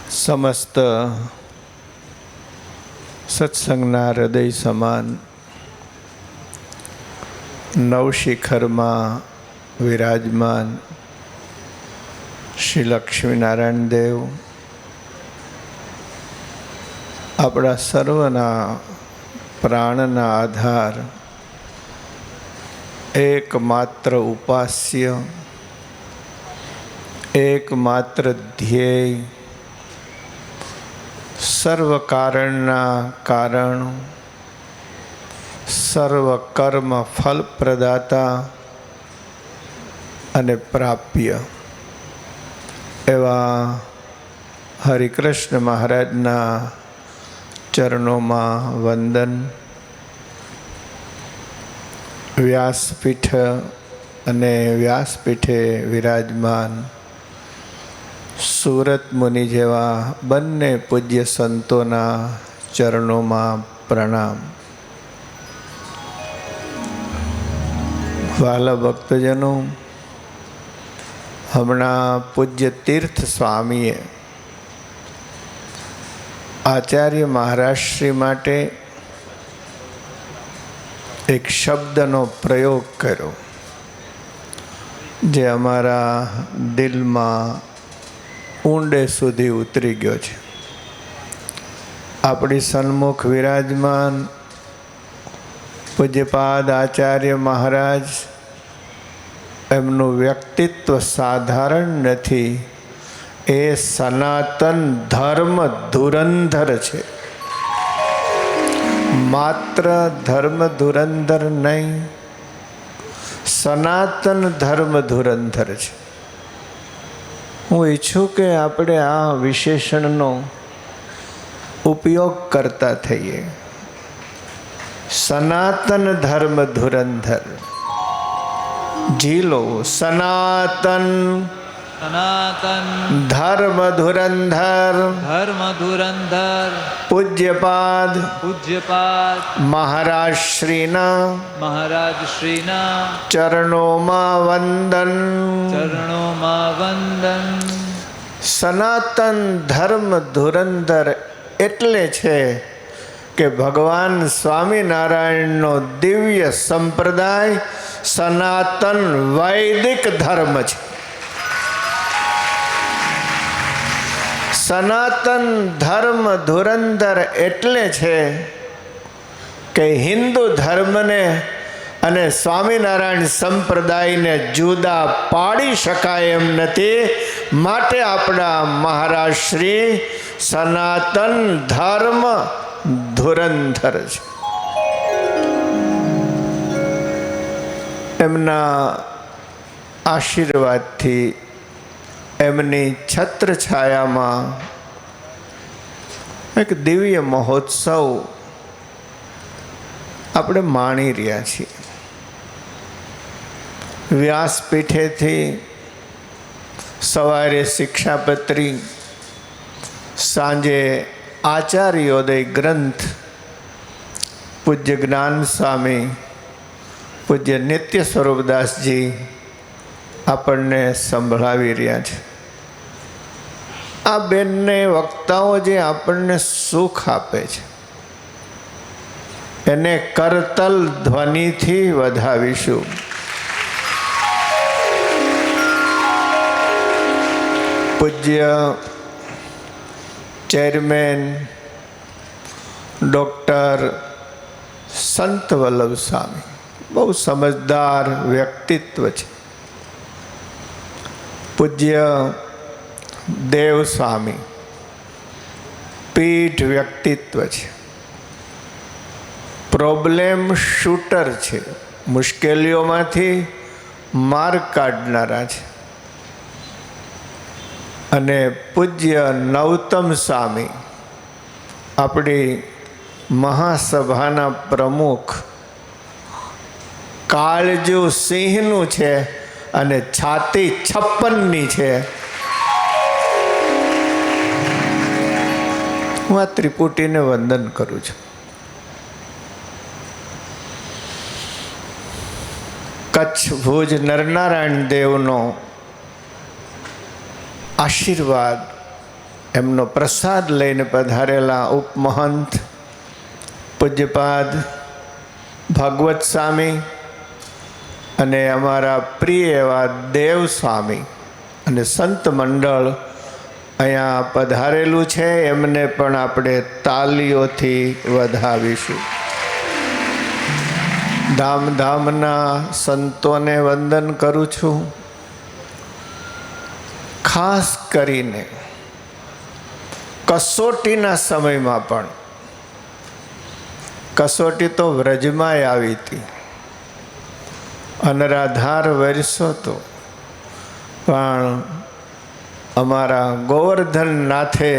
સમસ્ત સત્સંગના હૃદય સમાન નવશિખરમાં વિરાજમાન શ્રી લક્ષ્મીનારાયણ દેવ આપણા સર્વના પ્રાણના આધાર, એકમાત્ર ઉપાસ્ય, એકમાત્ર ધ્યેય, સર્વ કારણના કારણ, સર્વ કર્મ ફલ પ્રદાતા અને પ્રાપ્ય એવા હરિકૃષ્ણ મહારાજના ચરણોમાં વંદન. વ્યાસપીઠ અને વ્યાસપીઠે વિરાજમાન સુરત મુનિ જેવા બંને પૂજ્ય સંતોના ચરણોમાં પ્રણામ. વાલા ભક્તજનો, હમણાં પૂજ્ય તીર્થ સ્વામીએ આચાર્ય મહારાજશ્રી માટે એક શબ્દનો પ્રયોગ કર્યો જે અમારા દિલમાં ઊંડે સુધી ઉતરી ગયો છે. આપણી સન્મુખ વિરાજમાન પૂજ્યપાદ આચાર્ય મહારાજ, એમનું વ્યક્તિત્વ સાધારણ નથી. એ સનાતન ધર્મ ધુરંધર છે. માત્ર ધર્મ ધુરંધર નહીં, સનાતન ધર્મ ધુરંધર છે. હું ઈચ્છું કે આપણે આ વિશેષણનો ઉપયોગ કરતા થઈએ. સનાતન ધર્મ ધુરંધર. ઝીલો સનાતન સનાતન ધર્મ ધુરંધર ધર્મ ધુરંધર પૂજ્યપાદ મહારાજ શ્રીના ચરણોમાં વંદન. સનાતન ધર્મ ધુરંધર એટલે છે કે ભગવાન સ્વામિનારાયણનો દિવ્ય સંપ્રદાય સનાતન વૈદિક ધર્મ છે. સનાતન ધર્મ ધુરંધર એટલે છે કે હિન્દુ ધર્મને અને સ્વામિનારાયણ સંપ્રદાયને જુદા પાડી શકાય એમ નથી. માટે આપણા મહારાજ શ્રી સનાતન ધર્મ ધુરંધર છે. એમના આશીર્વાદથી, એમની છત્રછાયામાં એક દિવ્ય મહોત્સવ આપણે માણી રહ્યા છીએ. વ્યાસપીઠેથી સવારે શિક્ષાપત્રી, સાંજે આચાર્યોદય ગ્રંથ પૂજ્ય જ્ઞાન સ્વામી, પૂજ્ય નિત્ય સ્વરૂપદાસજી આપણને સંભળાવી રહ્યા છે. આ બંને વક્તાઓ જે આપણને સુખ આપે છે એને કરતલ ધ્વનિથી વધાવીશું. પૂજ્ય ચેરમેન ડૉક્ટર સંત વલ્લભ સ્વામી બહુ સમજદાર વ્યક્તિત્વ છે. પૂજ્ય દેવ સ્વામી પીઠ વ્યક્તિત્વ છે. પ્રોબ્લેમ શૂટર છે, મુશ્કેલીઓમાંથી માર્ગ કાઢનારા છે. અને પૂજ્ય નવતમ સ્વામી આપણી મહાસભાના પ્રમુખ, કાળજુ સિંહનું છે અને છાતી 56ની છે. હું આ ત્રિપુટીને વંદન કરું છું. કચ્છ ભુજ નરનારાયણ દેવનો આશીર્વાદ એમનો પ્રસાદ લઈને પધારેલા ઉપમહંત પૂજ્યપાદ ભાગવત સ્વામી અને અમારા પ્રિય એવા દેવ સ્વામી અને સંત મંડળ અહીંયા પધારેલું છે, એમને પણ આપણે તાલીઓથી વધાવીશું. ધામના સંતોને વંદન કરું છું. ખાસ કરીને કસોટીના સમયમાં પણ, કસોટી તો વ્રજમાં આવી હતી, અનરાધાર વરસો તો, પણ અમારા ગોવર્ધન નાથે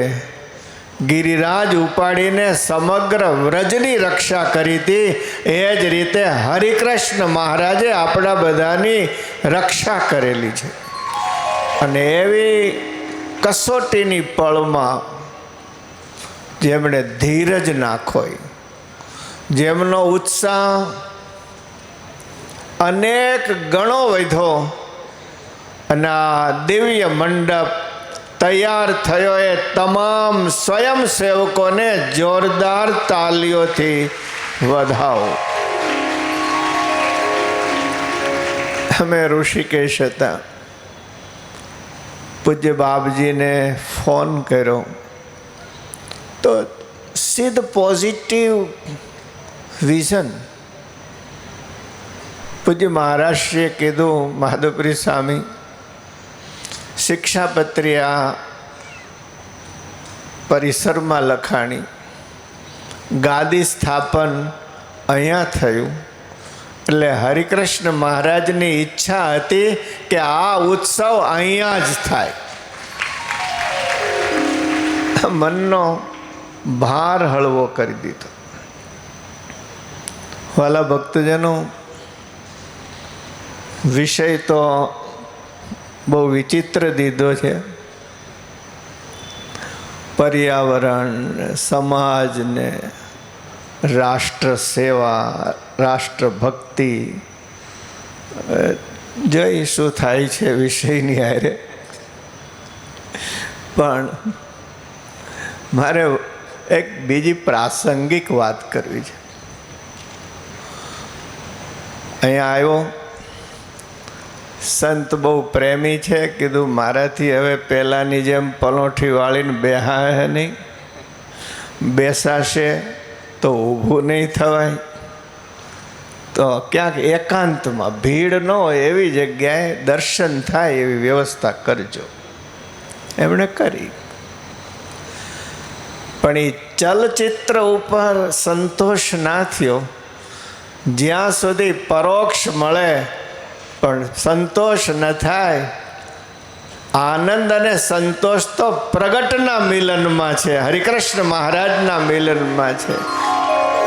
ગિરિરાજ ઉપાડીને સમગ્ર વ્રજની રક્ષા કરી હતી. એ જ રીતે હરિકૃષ્ણ મહારાજે આપણા બધાની રક્ષા કરેલી છે. અને એવી કસોટીની પળમાં જેમણે ધીરજ ના ખોઈ, જેમનો ઉત્સાહ અનેક ગણો વધ્યો અને આ દિવ્ય મંડપ તૈયાર થયો, એ તમામ સ્વયંસેવકોને જોરદાર તાલીઓથી વધાવો. અમે ઋષિકેશ હતા, પૂજ્ય બાપજીને ફોન કર્યો તો સીધ પોઝિટિવ વિઝન. પૂજ્ય મહારાષ્ટ્રીએ કીધું, માધવપુરી સ્વામી શિક્ષાપત્રી આ પરિસરમાં લખાણી, ગાદી સ્થાપન અહીંયા થયું, એટલે હરિકૃષ્ણ મહારાજની ઈચ્છા હતી કે આ ઉત્સવ અહીંયા જ થાય. મનનો ભાર હળવો કરી દીધો. વાલા ભક્તજનો, વિષય તો બહુ વિચિત્ર દીધો છે. પર્યાવરણ, સમાજને, રાષ્ટ્ર સેવા, રાષ્ટ્રભક્તિ, જોઈ શું થાય છે વિષયની હારે. પણ મારે એક બીજી પ્રાસંગિક વાત કરવી છે. અહીંયા આવ્યો સંત બહુ પ્રેમી છે, કીધું મારાથી હવે પહેલાંની જેમ પલોઠી વાળીને બેહાય નહીં, બેસાશે તો ઊભું નહીં થવાય, તો ક્યાંક એકાંતમાં ભીડ ન હોય એવી જગ્યાએ દર્શન થાય એવી વ્યવસ્થા કરજો. એમણે કરી. પણ એ ચલચિત્ર ઉપર સંતોષ ના થયો. જ્યાં સુધી પરોક્ષ મળે પણ સંતોષ ન થાય. આનંદ અને સંતોષ તો પ્રગટના મિલનમાં છે, હરિકૃષ્ણ મહારાજના મિલનમાં છે.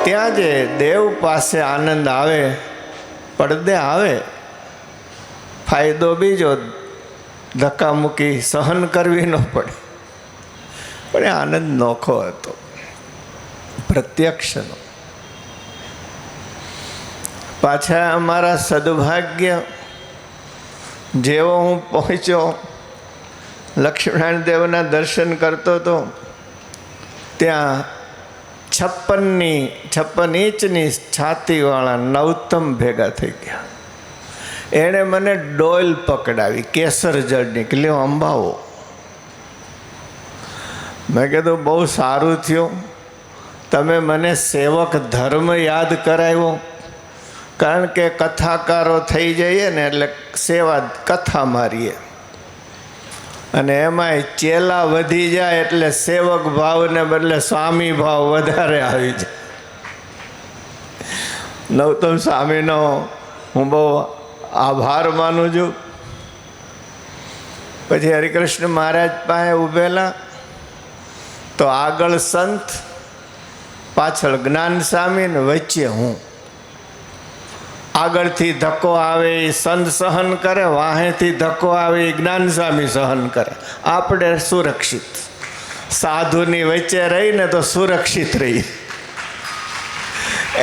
ત્યાં જે દેવ પાસે આનંદ આવે, પડદે આવે. ફાયદો બીજો, ધક્કામુક્કી સહન કરવી ન પડે. પણ એ આનંદ નોખો હતો, પ્રત્યક્ષનો. પાછા અમારા સદભાગ્ય, જેવો હું પહોંચ્યો, લક્ષ્મીનારાયણ દેવના દર્શન કરતો હતો, ત્યાં 56 ઇંચની છાતીવાળા નવતમ ભેગા થઈ ગયા. એણે મને ડોલ પકડાવી કેસર જળની, કે લ્યો અંબાવો. મેં કીધું બહુ સારું થયું તમે મને સેવક ધર્મ યાદ કરાવ્યો, કારણ કે કથાકારો થઈ જઈએ ને એટલે સેવા કથા મારીએ, અને એમાંય ચેલા વધી જાય એટલે સેવક ભાવને બદલે સ્વામી ભાવ વધારે આવી જાય. નવતમ સ્વામીનો હું બહુ આભાર માનું છું. પછી હરિકૃષ્ણ મહારાજ પાસે ઊભેલા તો આગળ સંત, પાછળ જ્ઞાન સ્વામી ને વચ્ચે હું. આગળથી ધક્કો આવે એ સંત સહન કરે, વાહેથી ધક્કો આવે એ જ્ઞાન સ્વામી સહન કરે. આપણે સુરક્ષિત, સાધુની વચ્ચે રહીને તો સુરક્ષિત રહીએ.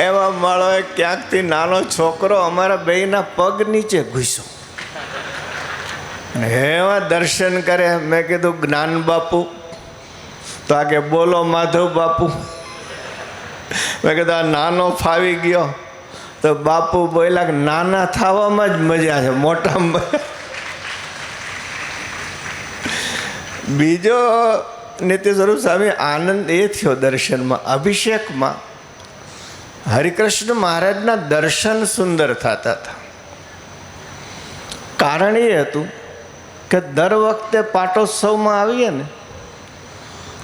એવા માળોએ ક્યાંકથી નાનો છોકરો અમારા બેયના પગ નીચે ઘૂસ્યો, એવા દર્શન કરે. મેં કીધું જ્ઞાન બાપુ તો આ કે બોલો માધવ બાપુ. મેં કીધું આ નાનો ફાવી ગયો. તો બાપુ બોલ્યા કે નાના થવામાં જ મજા છે, મોટામાં. બીજો નિત્ય સ્વરૂપ સ્વામી આનંદ એ થયો દર્શનમાં, અભિષેકમાં હરિકૃષ્ણ મહારાજના દર્શન સુંદર થતા હતા. કારણ એ હતું કે દર વખતે પાટોત્સવમાં આવીએ ને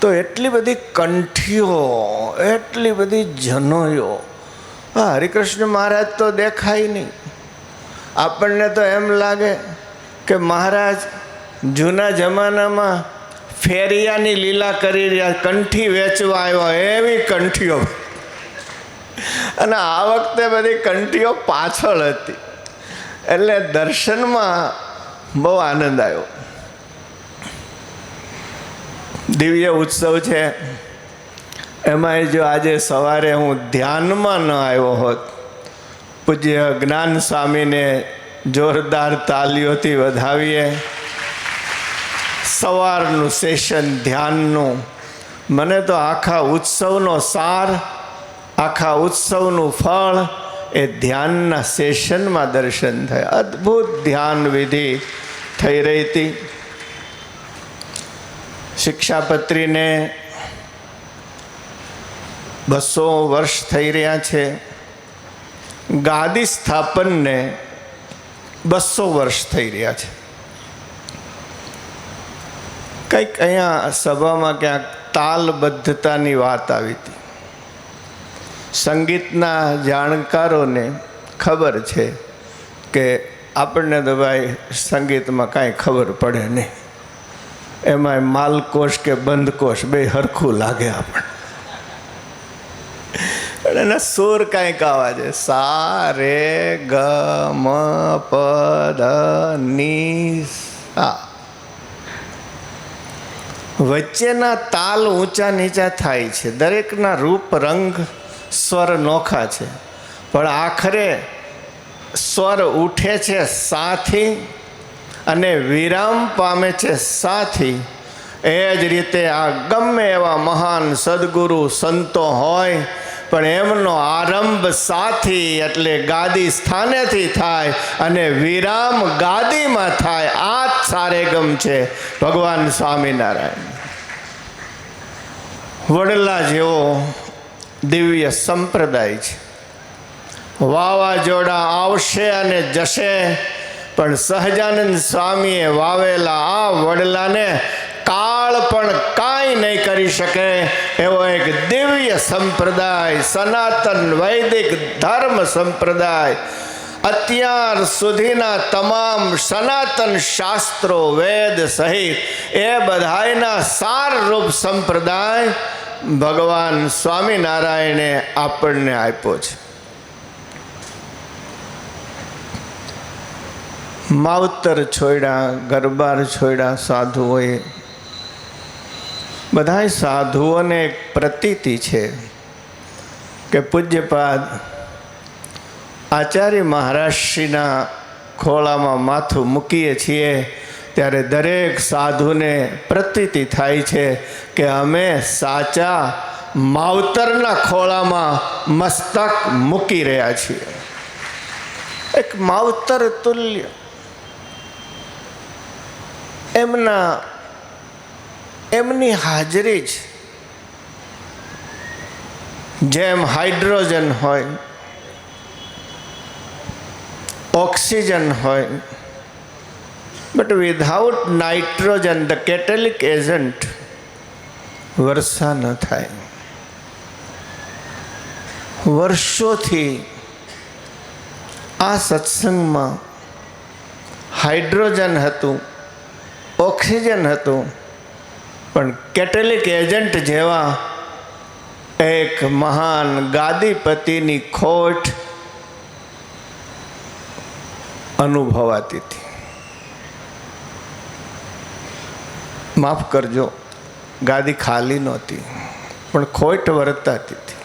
તો એટલી બધી કંઠીઓ, એટલી બધી જનોયો. હા, હરિકૃષ્ણ મહારાજ તો દેખાય નહીં. આપણને તો એમ લાગે કે મહારાજ જૂના જમાનામાં ફેરિયાની લીલા કરી રહ્યા, કંઠી વેચવા આવ્યા, એવી કંઠીઓ. અને આ વખતે બધી કંઠીઓ પાછળ હતી, એટલે દર્શનમાં બહુ આનંદ આવ્યો. દિવ્ય ઉત્સવ છે. એમાંય જો આજે સવારે હું ધ્યાનમાં ન આવ્યો હોત, પૂજ્ય જ્ઞાન સ્વામીને જોરદાર તાલીઓથી વધાવીએ. સવારનું સેશન ધ્યાનનું, મને તો આખા ઉત્સવનો સાર, આખા ઉત્સવનું ફળ એ ધ્યાનના સેશનમાં દર્શન થયા. અદ્ભુત ધ્યાન વિધિ થઈ રહી હતી. શિક્ષાપત્રીને 200 વર્ષ થઈ રહ્યા છે. ગાદી સ્થાપનને 200 વર્ષ થઈ રહ્યા છે. કંઈક અહીંયા સભામાં ક્યાંક તાલબદ્ધતાની વાત આવી હતી. સંગીતના જાણકારોને ખબર છે કે આપણને તો ભાઈ સંગીતમાં કાંઈ ખબર પડે નહીં. એમાં માલકોશ કે બંધકોશ બે હરખું લાગે આપણને. એના સુર કાંઈક આવા છે, સા રે ગ મ પ દ ની સા. વચ્ચેના તાલ ઊંચા નીચા થાય છે. દરેકના રૂપ રંગ સ્વર નોખા છે, પણ આખરે સ્વર ઉઠે છે સાથી અને વિરામ પામે છે સાથી. એ જ રીતે આ ગમે એવા મહાન સદગુરુ સંતો હોય, પણ એમનો આરંભ સાથી એટલે ગાદી સ્થાનેથી થાય અને વિરામ ગાદીમાં થાય. આ જ સારેગમ છે ભગવાન સ્વામિનારાયણ. વડલા જેવો દિવ્ય સંપ્રદાય છે. વાવાઝોડા આવશે અને જશે, પણ સહજાનંદ સ્વામીએ વાવેલા આ વડલાને કાળ પણ કાંઈ નહીં કરી શકે એવો એક દિવ્ય સંપ્રદાય, સનાતન વૈદિક ધર્મ સંપ્રદાય. અત્યાર સુધીના તમામ સનાતન શાસ્ત્રો, વેદ સહિત એ બધાયના સારરૂપ સંપ્રદાય ભગવાન સ્વામિનારાયણે આપણને આપ્યો છે. માવતર છોડ્યા, ગરબાર છોડ્યા સાધુઓએ. બધાય સાધુઓને એક પ્રતીતિ છે કે પૂજ્યપાદ આચાર્ય મહારાજશ્રીના ખોળામાં માથું મૂકીએ છીએ ત્યારે દરેક સાધુને પ્રતીતિ થાય છે કે અમે સાચા માવતરના ખોળામાં મસ્તક મૂકી રહ્યા છીએ. એક માવતર તુલ્ય એમની હાજરી જ જેમ હાઇડ્રોજન હોય, ઓક્સિજન હોય, but without nitrogen the catalytic agent વર્ષા ન થાય. વર્ષોથી આ સત્સંગમાં હાઇડ્રોજન હતું, ઓક્સિજન હતું, પણ કેટેલિક એજન્ટ જેવા એક મહાન ગાદીપતિની ખોટ અનુભવાતી હતી. માફ કરજો, ગાદી ખાલી નહોતી, પણ ખોટ વર્તાતી હતી.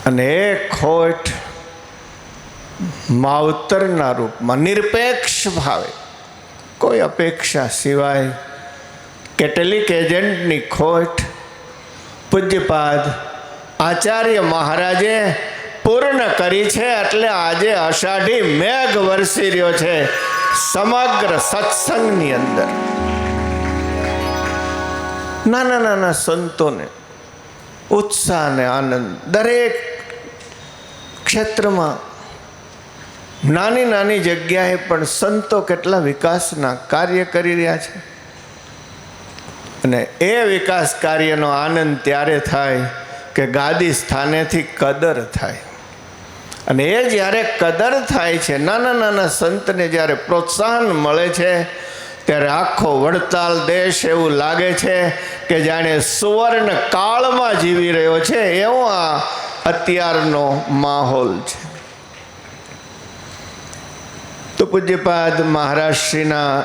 અને એ ખોટ માવતરના રૂપમાં નિરપેક્ષ ભાવે કોઈ અપેક્ષા સિવાય કેટલીક એજન્ટની ખોટ પૂજ્યપાદ આચાર્ય મહારાજે પૂર્ણ કરી છે. એટલે આજે અષાઢી મેઘ વરસી રહ્યો છે સમગ્ર સત્સંગની અંદર. નાના નાના સંતોને ઉત્સાહ અને આનંદ દરેક ક્ષેત્રમાં નાની નાની જગ્યાએ પણ સંતો કેટલા વિકાસના કાર્ય કરી રહ્યા છે. અને એ વિકાસ કાર્યનો આનંદ ત્યારે થાય કે ગાદી સ્થાનેથી કદર થાય. અને એ જ્યારે કદર થાય છે, નાના નાના સંતને જ્યારે પ્રોત્સાહન મળે છે, ત્યારે આખો વડતાલ દેશ એવું લાગે છે કે જાણે સુવર્ણ કાળમાં જીવી રહ્યો છે, એવો આ અત્યારનો માહોલ છે. તો પૂજ્યપાદ મહારાજશ્રીના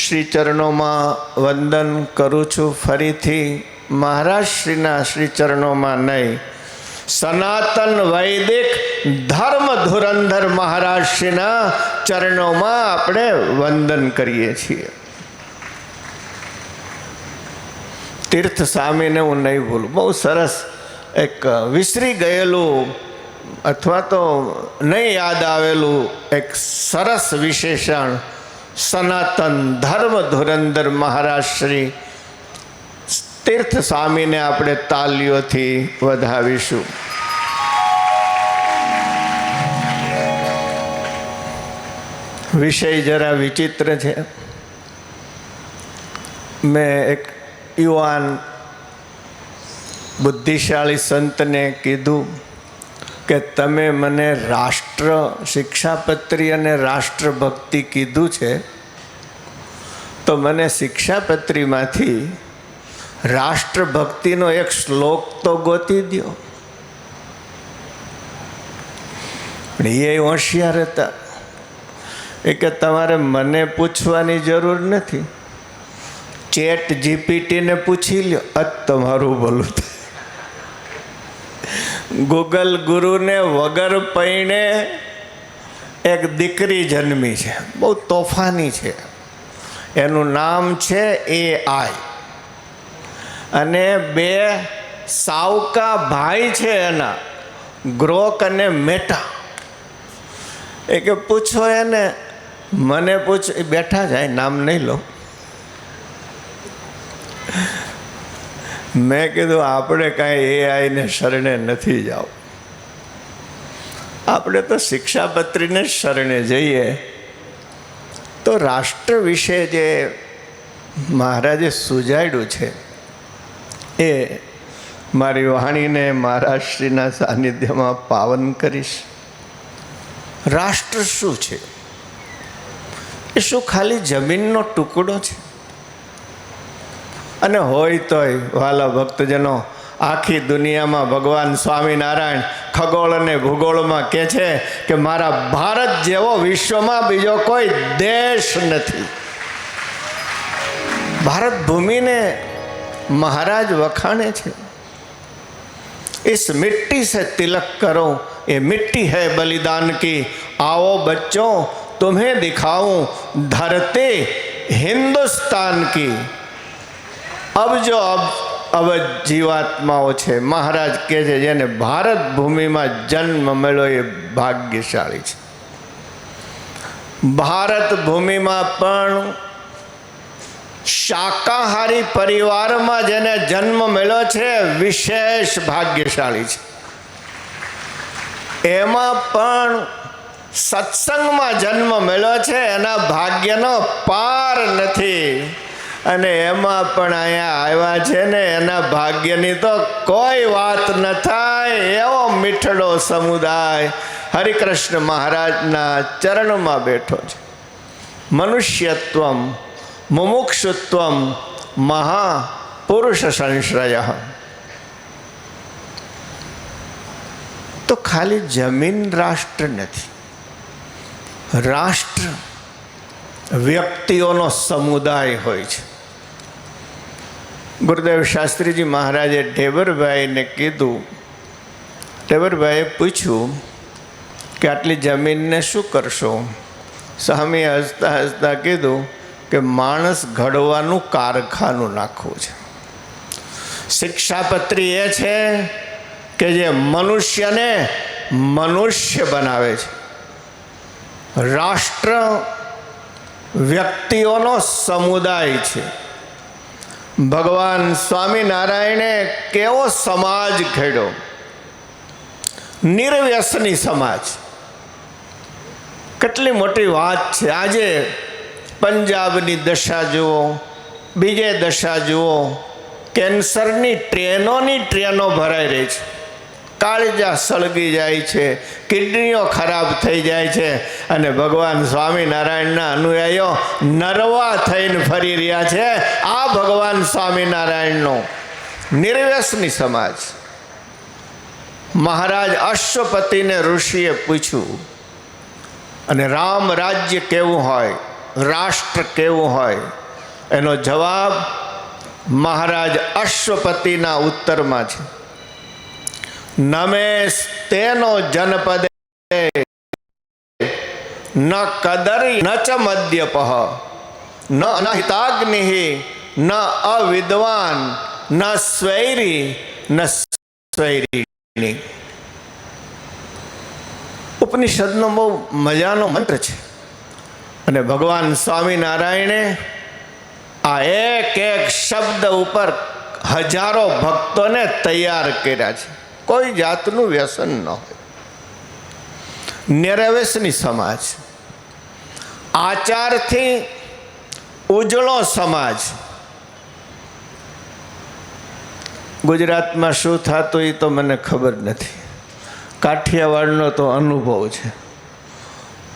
શ્રી ચરણોમાં વંદન કરું છું. ફરીથી મહારાજશ્રીના શ્રી ચરણોમાં નહીં, સનાતન વૈદિક ધર્મ ધુરંધર મહારાજશ્રીના ચરણોમાં આપણે વંદન કરીએ છીએ. તીર્થ સ્વામીને હું નહીં ભૂલું, બહુ સરસ એક વિસરી ગયેલું અથવા તો નહીં યાદ આવેલું એક સરસ વિશેષણ સનાતન ધર્મ ધુરંધર મહારાજ શ્રી તીર્થ સ્વામીને આપણે તાલીઓથી વધાવીશું. વિષય જરા વિચિત્ર છે. મેં એક યુવાન બુદ્ધિશાળી સંતને કીધું કે તમે મને રાષ્ટ્ર શિક્ષાપત્રી અને રાષ્ટ્રભક્તિ કીધું છે, તો મને શિક્ષાપત્રીમાંથી રાષ્ટ્રભક્તિનો એક શ્લોક તો ગોતી દો. પણ એ હોશિયાર હતા. એ કે તમારે મને પૂછવાની જરૂર નથી, ચેટ જીપીટીને પૂછી લ્યો, તમારું ભલું થાય. ગૂગલ ગુરુને વગર પૈણે એક દીકરી જન્મી છે, બહુ તોફાની છે. એનું નામ છે AI. અને 2 સાવકા ભાઈ છે એના, ગ્રોક અને મેટા. એ કે પૂછો એને, મને પૂછો. એ બેઠા જાય, નામ નહીં લો. મેં કીધું આપણે કાંઈ AIને શરણે નથી જાવ, આપણે તો શિક્ષાપત્રીને જ શરણે જઈએ. તો રાષ્ટ્ર વિશે જે મહારાજે સુજાડ્યું છે એ મારી વાણીને મહારાજશ્રીના સાનિધ્યમાં પાવન કરીશ. રાષ્ટ્ર શું છે? એ શું ખાલી જમીનનો ટુકડો છે? અને હોય તોય વાલા ભક્તજનો, આખી દુનિયામાં ભગવાન સ્વામિનારાયણ ખગોળ અને ભૂગોળમાં કહે છે કે મારા ભારત જેવો વિશ્વમાં બીજો કોઈ દેશ નથી. ભારત ભૂમિને મહારાજ વખાણે છે. इस मिट्टी से तिलक करो, ये मिट्टी है बलिदान की, आओ बच्चों तुम्हें दिखाऊं धरती हिंदुस्तान की. अब जो अब जीवात्माओं છે, મહારાજ કહે છે જેને ભારત ભૂમિમાં જન્મ મળ્યો એ ભાગ્યશાળી છે. ભારત ભૂમિમાં પણ શાકાહારી પરિવારમાં જેને જન્મ મળ્યો છે વિશેષ ભાગ્યશાળી છે. એમાં પણ સત્સંગમાં જન્મ મળ્યો છે એના ભાગ્યનો પાર નથી. અને એમાં પણ અહીંયા આવ્યા છે ને એના ભાગ્યની તો કોઈ વાત ન થાય એવો મીઠડો સમુદાય હરિકૃષ્ણ મહારાજના ચરણમાં બેઠો છે. મનુષ્યત્વમ મુમુક્ષુત્વમ મહાપુરુષ સંશ્રય. તો ખાલી જમીન રાષ્ટ્ર નથી, રાષ્ટ્ર વ્યક્તિઓનો સમુદાય હોય છે. ગુરુદેવ શાસ્ત્રીજી મહારાજે ઢેબરભાઈને કીધું, ઢેબરભાઈએ પૂછ્યું કે આટલી જમીનને શું કરશો? સ્વામીએ હસતા હસતા કીધું કે માણસ ઘડવાનું કારખાનું નાખવું છે. શિક્ષાપત્રી એ છે કે જે મનુષ્યને મનુષ્ય બનાવે છે. રાષ્ટ્ર વ્યક્તિઓનો સમુદાય છે. ભગવાન સ્વામિનારાયણે કેવો સમાજ ઘડ્યો, નિર્વ્યસની સમાજ. કેટલી મોટી વાત છે. આજે પંજાબની દશા જુઓ, બીજે દશા જુઓ, કેન્સરની ટ્રેનો ભરાઈ રહી છે. કાળજા સળગી જાય છે, કિડનીઓ ખરાબ થઈ જાય છે, અને ભગવાન સ્વામિનારાયણના અનુયાયીઓ નરવા થઈને ફરી રહ્યા છે. આ ભગવાન સ્વામિનારાયણનો નિર્વ્યસની સમાજ. મહારાજ અશ્વપતિને ઋષિએ પૂછ્યું, અને રામ રાજ્ય કેવું હોય, રાષ્ટ્ર કેવું હોય, એનો જવાબ મહારાજ અશ્વપતિના ઉત્તરમાં છે. નમે તેનો જનપદે ન કદરી ન ચ મદ્યપ ન અનહિતાગ્નિ ન અવિદ્વાન ન સ્વૈરી ન સ્વૈરીણી. ઉપનિષદનો બહુ મજાનો મંત્ર છે, અને ભગવાન સ્વામિનારાયણે આ એક એક શબ્દ ઉપર હજારો ભક્તોને તૈયાર કર્યા છે. કોઈ જાતનું વ્યસન ન હોય. નિર્વ્યસની સમાજ, આચારથી ઉજળો સમાજ. ગુજરાતમાં શું થતું એ તો મને ખબર નથી. કાઠિયાવાડનો તો અનુભવ છે.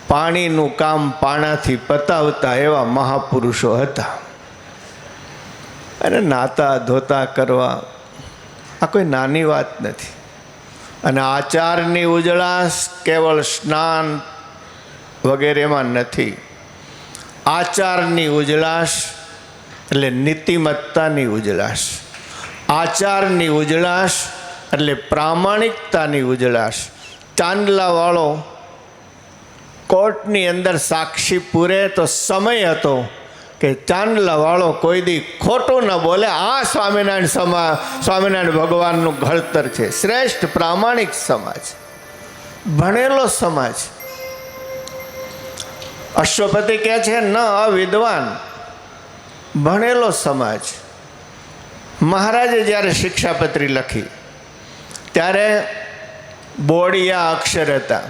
પાણીનું કામ પાણાથી પતાવતા એવા મહાપુરુષો હતા. અને નાતા ધોતા કરવા આ કોઈ નાની વાત નથી. અને આચારની ઉજળાશ કેવળ સ્નાન વગેરેમાં નથી. આચારની ઉજળાશ એટલે નીતિમત્તાની ઉજળાશ. આચારની ઉજળાશ એટલે પ્રામાણિકતાની ઉજળાશ. ચાંદલાવાળો કોર્ટની અંદર સાક્ષી પૂરે તો સમય હતો કે ચાંદલાવાળો કોઈ દી ખોટું ન બોલે. આ સ્વામિનારાયણ ભગવાનનું ઘડતર છે. શ્રેષ્ઠ પ્રામાણિક સમાજ, ભણેલો સમાજ. અશ્વપતિ કહે છે ન અવિદ્વાન, ભણેલો સમાજ. મહારાજે જ્યારે શિક્ષાપત્રી લખી ત્યારે બોડિયા અક્ષર હતા.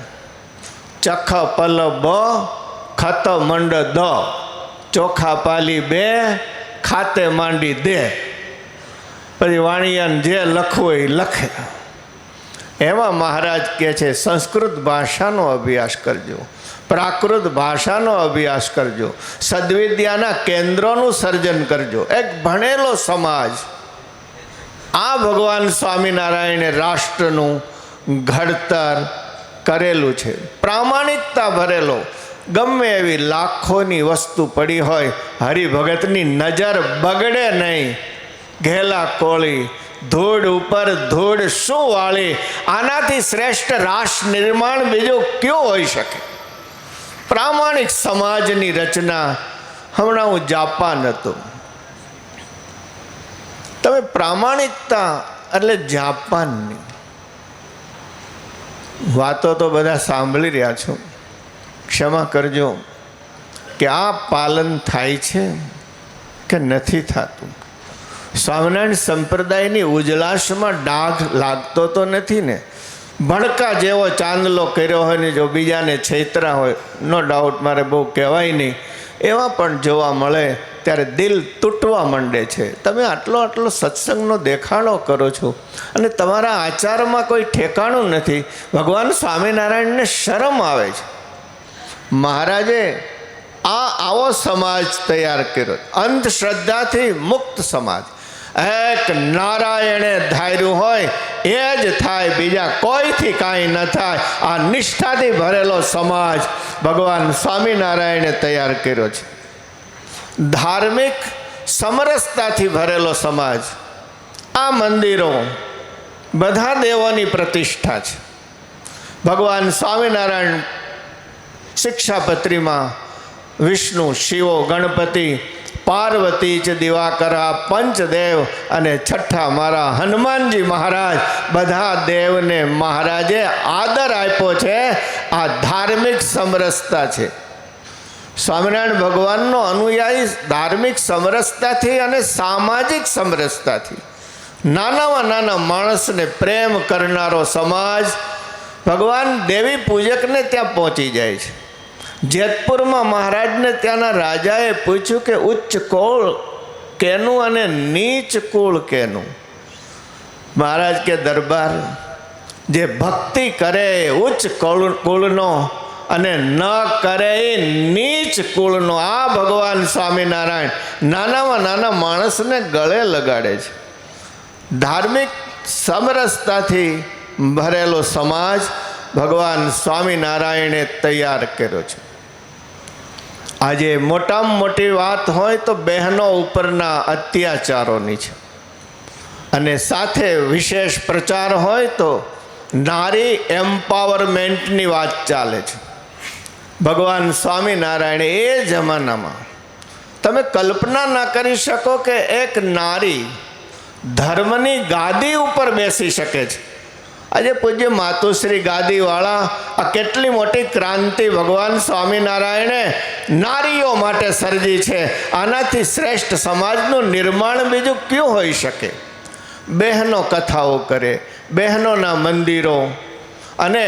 ચખ પલ બ, ખત મંડ દ, ચોખા પાલી બે, ખાતે માંડી દે. પછી વાણિયાને જે લખવું એ લખે. એમાં મહારાજ કહે છે સંસ્કૃત ભાષાનો અભ્યાસ કરજો, પ્રાકૃત ભાષાનો અભ્યાસ કરજો, સદવિદ્યાના કેન્દ્રોનું સર્જન કરજો. એક ભણેલો સમાજ. આ ભગવાન સ્વામિનારાયણે રાષ્ટ્રનું ઘડતર કરેલું છે. પ્રામાણિકતા ભરેલો. ગમે એવી લાખોની વસ્તુ પડી હોય, હરિભગતની નજર બગડે નહીં. ઘેલા કોળી, ધૂળ ઉપર ધૂળ શું વાળી. આનાથી શ્રેષ્ઠ રાષ્ટ્ર નિર્માણ બીજું કયું હોઈ શકે? પ્રામાણિક સમાજની રચના. હમણાં હું જાપાન હતો. તમે પ્રામાણિકતા એટલે જાપાનની વાતો તો બધા સાંભળી રહ્યા છો. ક્ષમા કરજો કે આ પાલન થાય છે કે નથી થતું. સ્વામિનારાયણ સંપ્રદાયની ઉજળાશમાં ડાઘ લાગતો તો નથી ને? ભડકા જેવો ચાંદલો કર્યો હોય ને જો બીજાને છેતરા હોય, નો ડાઉટ, મારે બહુ કહેવાય નહીં, એવા પણ જોવા મળે ત્યારે દિલ તૂટવા માંડે છે. તમે આટલો સત્સંગનો દેખાડો કરો છો અને તમારા આચારમાં કોઈ ઠેકાણું નથી. ભગવાન સ્વામિનારાયણને શરમ આવે છે. મહારાજે આવો સમાજ તૈયાર કર્યો. અંધશ્રદ્ધાથી મુક્ત સમાજ. એક નારાયણે ધાર્યું હોય એ જ થાય, બીજા કોઈથી કાંઈ ન થાય. આ નિષ્ઠાથી ભરેલો સમાજ ભગવાન સ્વામિનારાયણે તૈયાર કર્યો છે. ધાર્મિક સમરસતાથી ભરેલો સમાજ. આ મંદિરો બધા દેવોની પ્રતિષ્ઠા છે. ભગવાન સ્વામિનારાયણ શિક્ષાપત્રીમાં વિષ્ણુ, શિવો, ગણપતિ, પાર્વતી ચ દિવાકર આ પંચદેવ અને છઠ્ઠા મારા હનુમાનજી મહારાજ, બધા દેવને મહારાજે આદર આપ્યો છે. આ ધાર્મિક સમરસતા છે. સ્વામિનારાયણ ભગવાનનો અનુયાયી ધાર્મિક સમરસતાથી અને સામાજિક સમરસતાથી નાનામાં નાના માણસને પ્રેમ કરનારો સમાજ ભગવાન દેવી પૂજકને ત્યાં પહોંચી જાય છે. જેતપુરમાં મહારાજને ત્યાંના રાજાએ પૂછ્યું કે ઉચ્ચ કુળ કેનું અને નીચ કુળ કેનું? મહારાજ કે દરબાર, જે ભક્તિ કરે ઉચ્ચ કુળનો અને ન કરે એ નીચ કુળનો. આ ભગવાન સ્વામિનારાયણ નાનામાં નાના માણસને ગળે લગાડે છે. ધાર્મિક સમરસતાથી ભરેલો સમાજ ભગવાન સ્વામિનારાયણે તૈયાર કર્યો છે. આજે મોટામાં મોટી વાત હોય તો બહેનો ઉપરના અત્યાચારોની છે, અને સાથે વિશેષ પ્રચાર હોય તો નારી એમ્પાવરમેન્ટની વાત ચાલે છે. ભગવાન સ્વામિનારાયણે એ જમાનામાં તમે કલ્પના ના કરી શકો કે એક નારી ધર્મની ગાદી ઉપર બેસી શકે છે. આજે પૂજ્ય માતુશ્રી ગાદીવાળા આ કેટલી મોટી ક્રાંતિ ભગવાન સ્વામિનારાયણે નારીઓ માટે સર્જી છે. આનાથી શ્રેષ્ઠ સમાજનું નિર્માણ બીજું કયું હોઈ શકે? બહેનો કથાઓ કરે, બહેનોના મંદિરો અને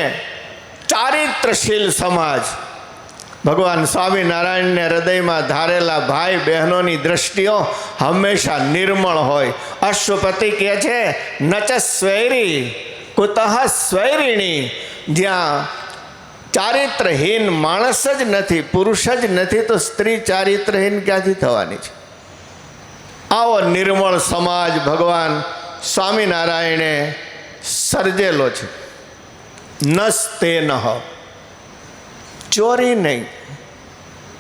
ચારિત્રશીલ સમાજ. ભગવાન સ્વામિનારાયણને હૃદયમાં ધારેલા ભાઈ બહેનોની દ્રષ્ટિઓ હંમેશા નિર્મળ હોય. અશ્વપતિ કહે છે નચ સ્વૈરી કુતઃ સ્વૈરિણી. જ્યાં ચારિત્રહીન માણસ જ નથી, પુરુષ જ નથી, તો સ્ત્રી ચારિત્રહીન ક્યાંથી થવાની છે? આવો નિર્મળ સમાજ ભગવાન સ્વામિનારાયણે સર્જેલો છે. નસ્તેન, ચોરી નહીં.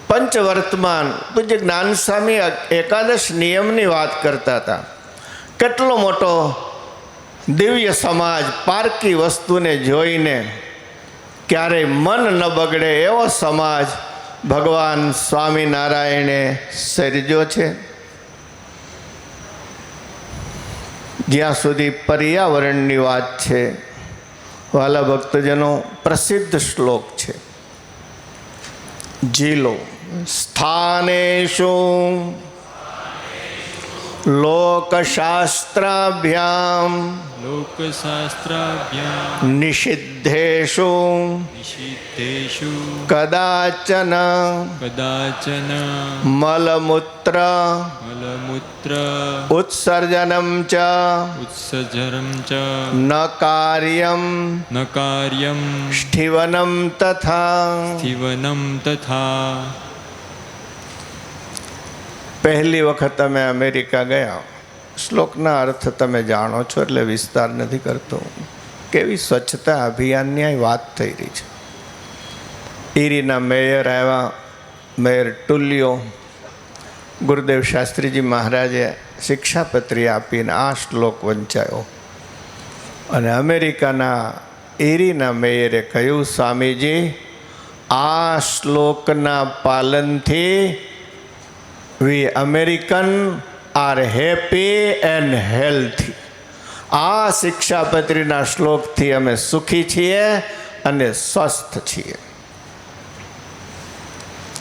પંચવર્તમાન પૂજ્ય જ્ઞાન સ્વામી એકાદશ નિયમની વાત કરતા હતા. કેટલો મોટો દિવ્ય સમાજ, પારકી વસ્તુને જોઈને ક્યારેય મન ન બગડે એવો સમાજ ભગવાન સ્વામિનારાયણે સર્જ્યો છે. જ્યાં સુધી પર્યાવરણની વાત છે, વાલા ભક્તજનો, પ્રસિદ્ધ શ્લોક છે, જીલો સ્થાનેષુ લોકશાસ્ત્રાભ્યામ નિષિદ્ધેષુ કદાચન મલમૂત્ર ઉત્સર્જનમ ચ ન કાર્યમ સ્થિવનમ તથા. પહેલી વખત અમે અમેરિકા ગયા. શ્લોકના અર્થ તમે જાણો છો એટલે વિસ્તાર નથી કરતો. કેવી સ્વચ્છતા અભિયાનની વાત થઈ રહી છે. ઈરીના મેયર આવ્યા, મેયર ટુલ્યો. ગુરુદેવ શાસ્ત્રીજી મહારાજે શિક્ષાપત્રી આપીને આ શ્લોક વંચાયો. અને અમેરિકાના ઈરીના મેયરે કહ્યું, સ્વામીજી, આ શ્લોકના પાલનથી we American are happy and healthy. આ શિક્ષાપત્રીના શ્લોકથી અમે સુખી છીએ અને સ્વસ્થ છીએ.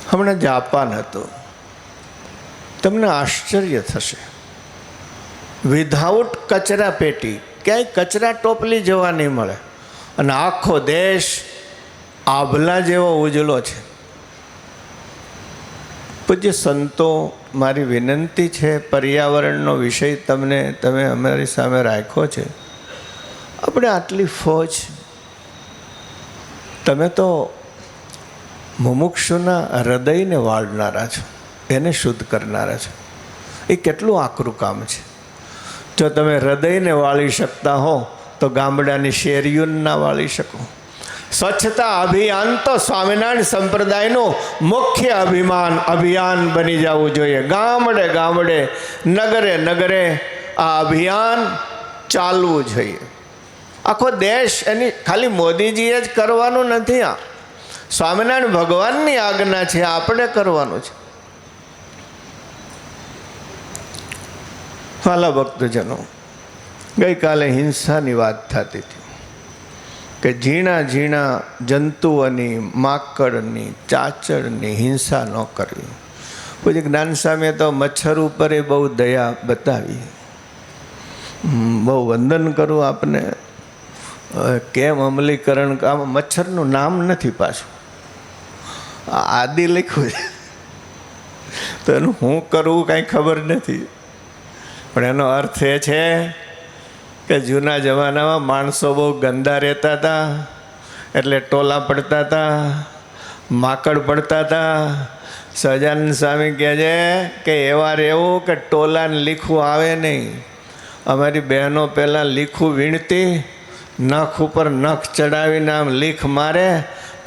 હમણાં જાપાન હતું. તમને આશ્ચર્ય થશે, વિધાઉટ કચરા પેટી, ક્યાંય કચરા ટોપલી જોવા નહીં મળે, અને આખો દેશ આભલા જેવો ઉજળો છે. પૂજ્ય સંતો, મારી વિનંતી છે, પર્યાવરણનો વિષય તમે અમારી સામે રાખ્યો છે. આપણે આટલી ફોજ, તમે તો મુમુક્ષુના હૃદયને વાળનારા છો, એને શુદ્ધ કરનારા છો. એ કેટલું આકરું કામ છે. જો તમે હૃદયને વાળી શકતા હો તો ગામડાની શેરીઓ ના વાળી શકો. સ્વચ્છતા અભિયાન તો સ્વામિનારાયણ સંપ્રદાયનું મુખ્ય અભિયાન બની જવું જોઈએ. ગામડે ગામડે, નગરે નગરે આ અભિયાન ચાલવું જોઈએ. આખો દેશ, એની ખાલી મોદીજીએ જ કરવાનું નથી. આ સ્વામિનારાયણ ભગવાનની આજ્ઞા છે, આપણે કરવાનું છે. વાલા ભક્તજનો, ગઈકાલે હિંસાની વાત થતી હતી કે ઝીણા ઝીણા જંતુઓની, માકડની, ચાચડની હિંસા ન કરવી. પૂજ્ય જ્ઞાન સ્વામીએ તો મચ્છર ઉપર એ બહુ દયા બતાવી. બહુ વંદન કરું આપને. કેમ અમલીકરણ, આમાં મચ્છરનું નામ નથી પાછું, આદિ લખ્યું છે, તો એનું હું કરવું કાંઈ ખબર નથી. પણ એનો અર્થ એ છે કે જૂના જમાનામાં માણસો બહુ ગંદા રહેતા હતા, એટલે ટોલા પડતા હતા, માકડ પડતા હતા. સહજાનંદ સ્વામી કહે છે કે એવા રહેવું કે ટોલાને લીખું આવે નહીં. અમારી બહેનો પહેલાં લીખું વીણતી, નખ ઉપર નખ ચડાવીને આમ લીખ મારે,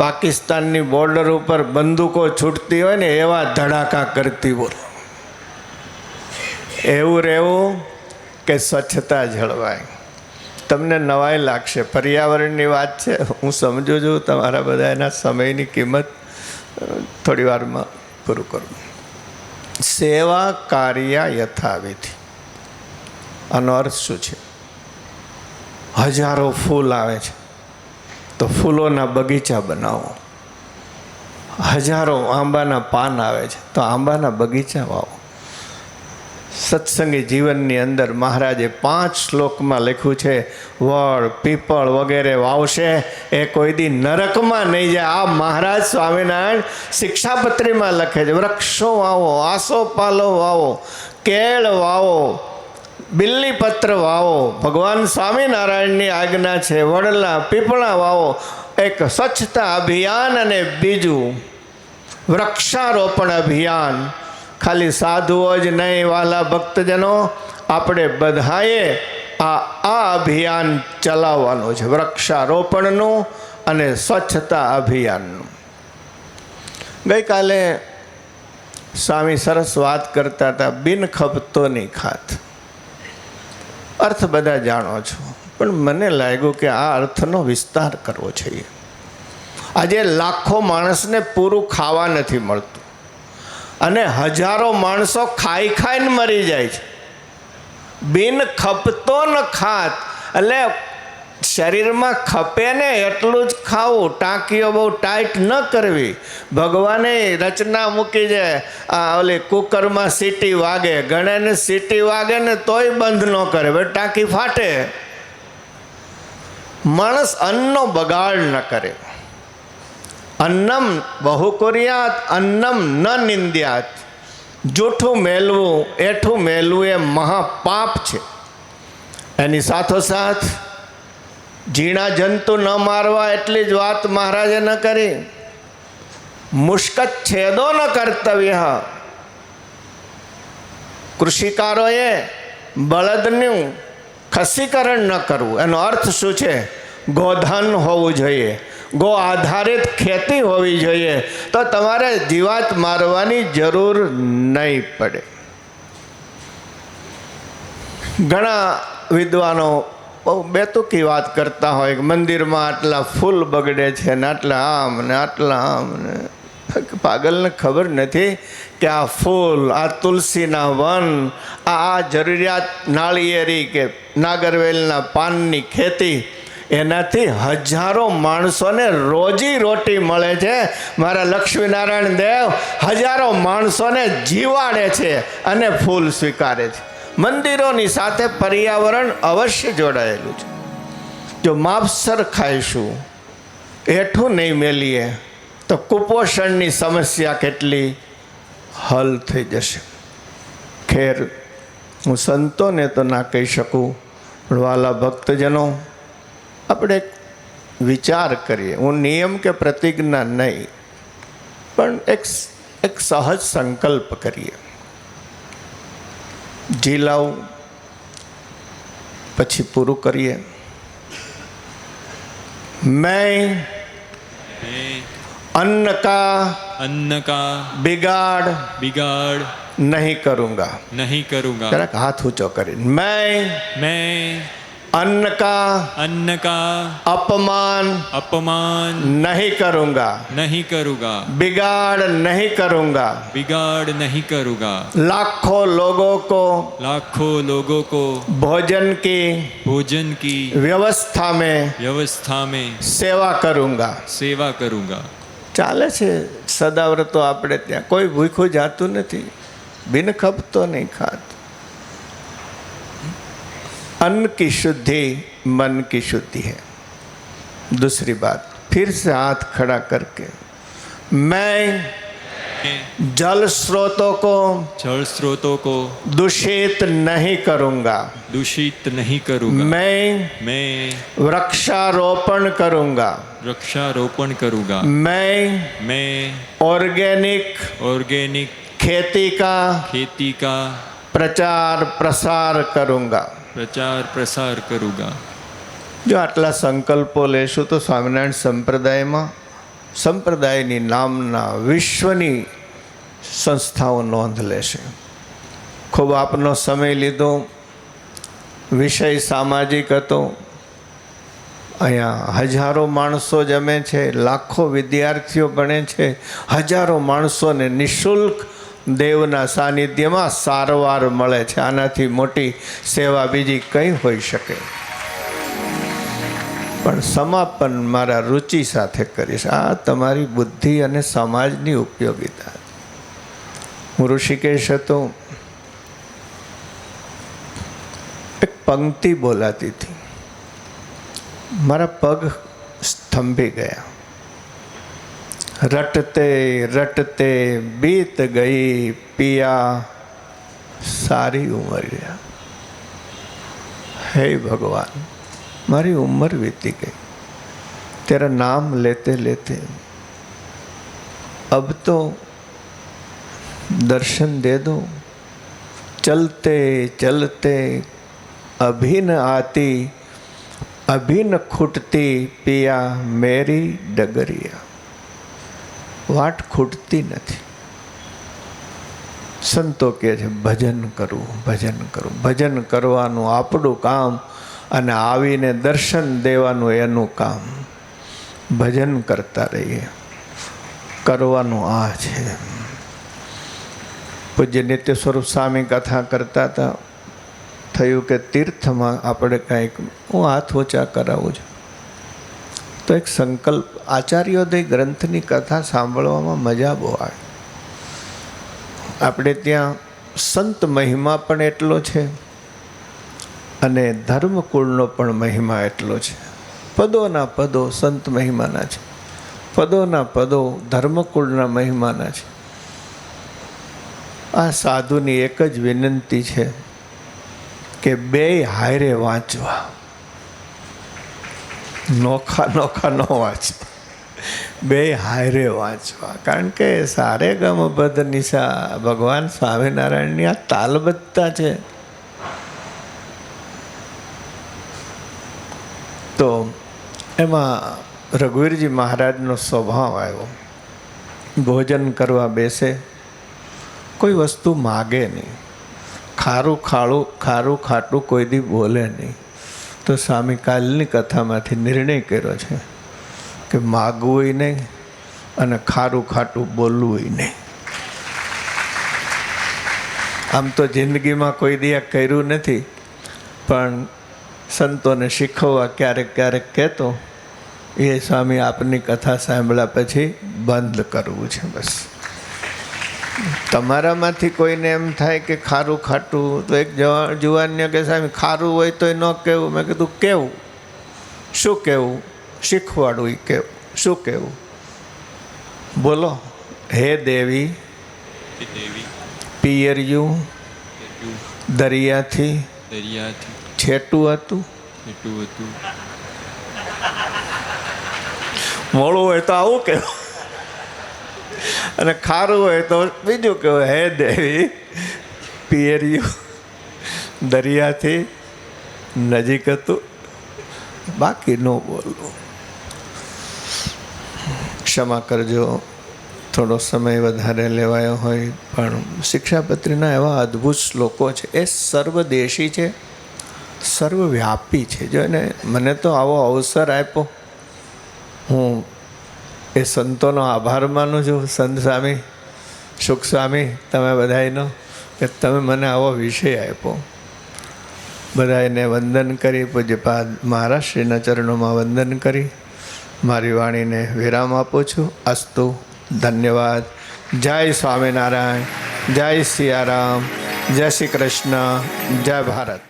પાકિસ્તાનની બોર્ડર ઉપર બંદૂકો છૂટતી હોય ને એવા ધડાકા કરતી. બોલો, એવું રહેવું કે સ્વચ્છતા જળવાય. તમને નવાઈ લાગશે, પર્યાવરણની વાત છે, હું સમજુ છું. તમારા બધા એના સમયની કિંમત થોડી વારમાં પૂરું કરું. સેવા કાર્ય યથાવિધિ, આનો અર્થ શું છે? હજારો ફૂલ આવે છે તો ફૂલોના બગીચા બનાવો. હજારો આંબાના પાન આવે છે તો આંબાના બગીચા વાવો. સત્સંગી જીવનની અંદર મહારાજે 5 શ્લોકમાં લખ્યું છે, વડ, પીપળ વગેરે વાવશે એ કોઈ દી નરકમાં નહીં જાય. આ મહારાજ સ્વામિનારાયણ શિક્ષાપત્રીમાં લખે છે. વૃક્ષો વાવો, આસોપાલો વાવો, કેળ વાવો, બિલ્લીપત્ર વાવો. ભગવાન સ્વામિનારાયણની આજ્ઞા છે. વડલા, પીપળા વાવો. એક સ્વચ્છતા અભિયાન અને બીજું વૃક્ષારોપણ અભિયાન. ખાલી સાધુઓ જ નહીં, વાલા ભક્તજનો, આપણે બધાએ આ અભિયાન ચલાવવાનું છે, વૃક્ષારોપણનું અને સ્વચ્છતા અભિયાનનું. ગઈકાલે સ્વામી સરસ વાત કરતા હતા, બિન ખપતો નહીં ખાત. અર્થ બધા જાણો છો, પણ મને લાગ્યું કે આ અર્થનો વિસ્તાર કરવો જોઈએ. આજે લાખો માણસને પૂરું ખાવા નથી મળતું અને હજારો માણસો ખાઈ ખાઈને મરી જાય છે. બિન ખપતો ન ખાત એટલે શરીરમાં ખપે ને એટલું જ ખાવું. ટાંકીઓ બહુ ટાઈટ ન કરવી. ભગવાને રચના મૂકી છે, આ ઓલી કુકરમાં સીટી વાગે, ગણેને સીટી વાગે ને તોય બંધ ન કરે, ભાઈ ટાંકી ફાટે. માણસ અન્નનો બગાડ ન કરે. અન્નમ બહુ કુર્યાત અન્નમ ન નિંદ્યાત. જૂઠું મેલવું, એઠું મેલવું એ મહાપાપ છે. એની સાથોસાથ ઝીણા જંતુ ન મારવા એટલી જ વાત મહારાજે ન કરી. મુષ્કચ્છેદો ન કર્તવ્ય. કૃષિકારોએ બળદનું ખસીકરણ ન કરવું. એનો અર્થ શું છે? ગોધન હોવું જોઈએ, ગો આધારિત ખેતી હોવી જોઈએ, તો તમારે જીવાત મારવાની જરૂર નહીં પડે. ઘણા વિદ્વાનો બહુ બેતુકી વાત કરતા હોય કે મંદિરમાં આટલા ફૂલ બગડે છે ને આટલા આમ ને આટલા આમ ને. પાગલને ખબર નથી કે આ ફૂલ, આ તુલસીના વન, આ જરૂરિયાત નાળિયેરી કે નાગરવેલના પાનની ખેતી, એનાથી હજારો માણસોને રોજી રોટી મળે છે. મારા લક્ષ્મીનારાયણ દેવ હજારો માણસોને જીવાડે છે અને ફૂલ સ્વીકારે છે. મંદિરોની સાથે પર્યાવરણ અવશ્ય જોડાયેલું છે. જો માપસર ખાઈશું, એઠું નહીં મેલીએ, તો કુપોષણની સમસ્યા કેટલી હલ થઈ જશે. ખેર, હું સંતોને તો ના કહી શકું, પણ વાલા ભક્તજનો, આપણે વિચાર કરીએ. હું નિયમ કે પ્રતિજ્ઞા નહીં, પણ એક સહજ સંકલ્પ કરીએ. જી લાવું પછી પૂરું કરીએ. मैं अन्न का बिगाड़ नहीं करूँगा. नहीं करूँगा. जरा हाथ ऊंचो करें. मैं अन्न का अपमान नहीं करूंगा, नहीं करूँगा, बिगाड़ नहीं करूंगा, बिगाड़ नहीं करूँगा, लाखों लोगों को भोजन की व्यवस्था में सेवा करूंगा. ચાલે છે સદાવ્રતો આપણે ત્યાં કોઈ ભૂખ્યું જાતું નથી, બિન ખપતો નહીં ખાતું. अन्न की शुद्धि मन की शुद्धि है. दूसरी बात, फिर से हाथ खड़ा करके मैं जल स्रोतों को दूषित नहीं करूंगा, मैं वृक्षारोपण करूंगा, मैं ऑर्गेनिक खेती का प्रचार प्रसार करूंगा. જો આટલા સંકલ્પો લેશું તો સ્વામિનારાયણ સંપ્રદાયની નામના વિશ્વની સંસ્થાઓ નોંધ લેશે. ખૂબ આપનો સમય લીધો, વિષય સામાજિક હતો. અહીંયા હજારો માણસો જમે છે, લાખો વિદ્યાર્થીઓ ભણે છે, હજારો માણસોને નિઃશુલ્ક દેવના સાનિધ્યમાં સારવાર મળે છે. આનાથી મોટી સેવા બીજી કંઈ હોઈ શકે. પણ સમાપન મારા રુચિ સાથે કરીશ. આ તમારી બુદ્ધિ અને સમાજની ઉપયોગિતા. હું ઋષિકેશ હતો, એક પંક્તિ બોલાતી હતી, મારા પગ સ્તંભી ગયા. रटते रटते बीत गई पिया सारी उम्र. हे भगवान, मारी उम्र बीती गई तेरा नाम लेते लेते. अब तो दर्शन दे दो. चलते चलते अभी न आती, अभी न खुटती पिया मेरी डगरिया. વાટ ખૂટતી નથી. સંતો કહે છે ભજન કરવું. ભજન કરવાનું આપણું કામ અને આવીને દર્શન દેવાનું એનું કામ. ભજન કરતા રહીએ, કરવાનું આ છે. પૂજ્ય નિત્ય સ્વરૂપ સ્વામી કથા કરતા હતા. થયું કે તીર્થમાં આપણે કાંઈક, હું હાથ ઊંચા કરાવું છું તો એક સંકલ્પ. આચાર્યોદય ગ્રંથની કથા સાંભળવામાં મજા બહુ આવે. આપણે ત્યાં સંત મહિમા પણ એટલો છે અને ધર્મકુળનો પણ મહિમા એટલો છે. પદોના પદો સંત મહિમાના છે, પદોના પદો ધર્મકુળના મહિમાના છે. આ સાધુની એક જ વિનંતી છે કે બે હાયરે વાંચવા. નોખા ન વાંચ, બે હાયરે વાંચવા. કારણ કે સારે ગમ બધ નિશા ભગવાન સ્વામિનારાયણની આ તાલબદ્ધતા છે. તો એમાં રઘુવીરજી મહારાજનો સ્વભાવ આવ્યો. ભોજન કરવા બેસે, કોઈ વસ્તુ માગે નહીં, ખારું ખાટું કોઈ દી બોલે નહીં. તો સ્વામી કાલની કથામાંથી નિર્ણય કર્યો છે કે માગવું નહીં અને ખારું ખાટું બોલવું નહીં. આમ તો જિંદગીમાં કોઈ દી કર્યું નથી, પણ સંતોને શીખવવા ક્યારેક કહેતો, એ સ્વામી આપની કથા સાંભળ્યા પછી બંધ કરવું છે બસ. તમારામાંથી કોઈને એમ થાય કે ખારું ખાટું, તો એક જુવાનને કે સાહેબ ખારું હોય તો ન કહેવું. મેં કીધું કેવું, શું કહેવું, શીખવાડું. એ કેવું, શું કહેવું, બોલો. હે દેવી પિયરિયું દરિયાથી છેટું હતું. મોડું હોય તો આવું કહેવું, અને ખારું હોય તો બીજું કહેવાય. હે દેવી પિયરિયું દરિયાથી નજીક હતું. બાકી ન બોલવું. ક્ષમા કરજો, થોડો સમય વધારે લેવાયો હોય, પણ શિક્ષાપત્રીના એવા અદ્ભુત શ્લોકો છે. એ સર્વદેશી છે, સર્વવ્યાપી છે. જો ને મને તો આવો અવસર આપ્યો, હું એ સંતોનો આભાર માનું છું. સંત સ્વામી, સુખ સ્વામી, તમે બધાયનો કે તમે મને આવો વિષય આપ્યો. બધાને વંદન કરી, પૂજ્યપાદ મહારાજ શ્રીના ચરણોમાં વંદન કરી મારી વાણીને વિરામ આપું છું. અસ્તુ, ધન્યવાદ. જય સ્વામિનારાયણ, જય સિયારામ, જય શ્રી કૃષ્ણ, જય ભારત.